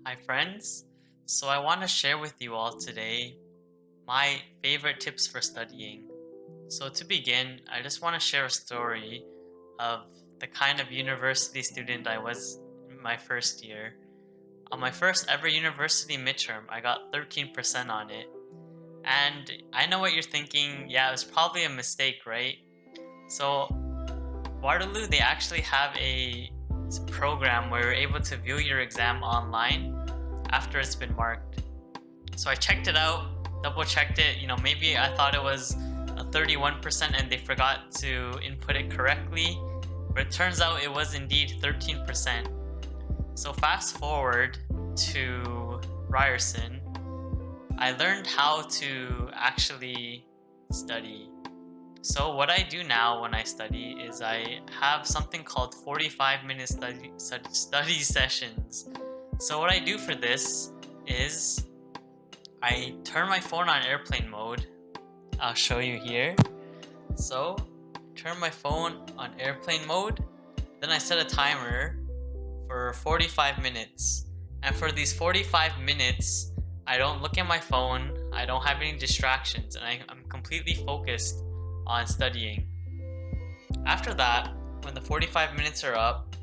Hi, friends. So, I want to share with you all today my favorite tips for studying. So, to begin, I just want to share a story of the kind of university student I was in my first year. On my first ever university midterm, I got 13% on it. And I know what you're thinking. Yeah, it was probably a mistake, right? So, Waterloo, they actually have a program where you're able to view your exam online after it's been marked. So I checked it out, double checked it. Maybe I thought it was a 31% and they forgot to input it correctly, but it turns out it was indeed 13%. So fast forward to Ryerson, I learned how to actually study. So what I do now when I study is I have something called 45-minute study sessions. So what I do for this is I turn my phone on airplane mode. I'll show you here. So, turn my phone on airplane mode. Then I set a timer for 45 minutes. And for these 45 minutes, I don't look at my phone, I don't have any distractions, and I'm completely focused on studying. After that, when the 45 minutes are up,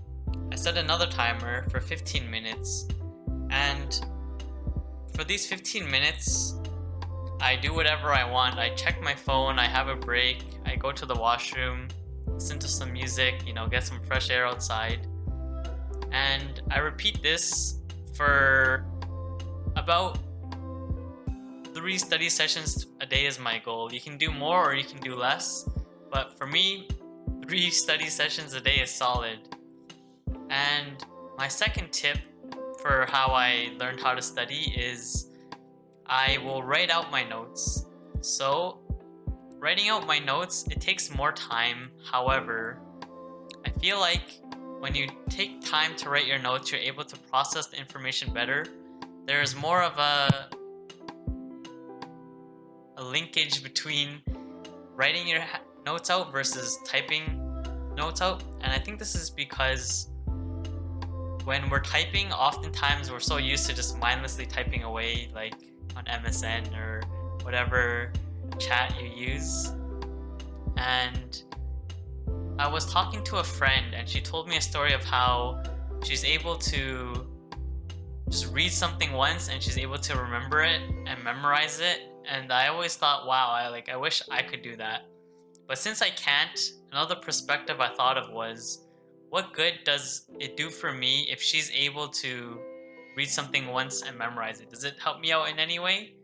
I set another timer for 15 minutes. And for these 15 minutes, I do whatever I want. I check my phone, I have a break, I go to the washroom, listen to some music, get some fresh air outside. And I repeat this for about 3 study sessions a day is my goal. You can do more or you can do less, but for me, 3 study sessions a day is solid. And my second tip for how I learned how to study is I will write out my notes. So writing out my notes, it takes more time. However, I feel like when you take time to write your notes, you're able to process the information better. There's more of a linkage between writing your notes out versus typing notes out. And I think this is because when we're typing, oftentimes we're so used to just mindlessly typing away, like on MSN or whatever chat you use. And I was talking to a friend and she told me a story of how she's able to just read something once and she's able to remember it and memorize it. And I always thought, wow, I wish I could do that. But since I can't, another perspective I thought of was what good does it do for me if she's able to read something once and memorize it? Does it help me out in any way?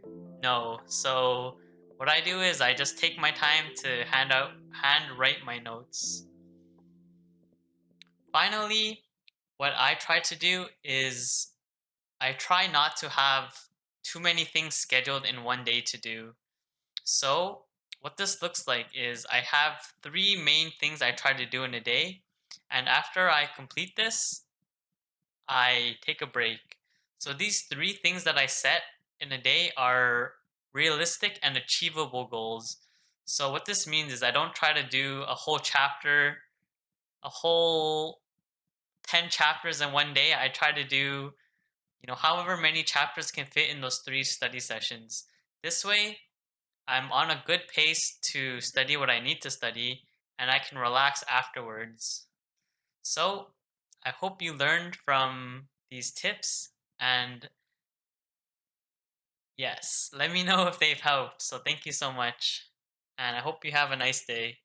No. So what I do is I just take my time to hand write my notes. Finally, what I try to do is I try not to have too many things scheduled in one day to do. So, what this looks like is I have 3 main things I try to do in a day, and after I complete this, I take a break. So, these 3 things that I set in a day are realistic and achievable goals. So, what this means is I don't try to do a whole chapter, a whole 10 chapters in one day. I try to do however many chapters can fit in those 3 study sessions. This way, I'm on a good pace to study what I need to study and I can relax afterwards. So, I hope you learned from these tips and yes, let me know if they've helped. So, thank you so much and I hope you have a nice day.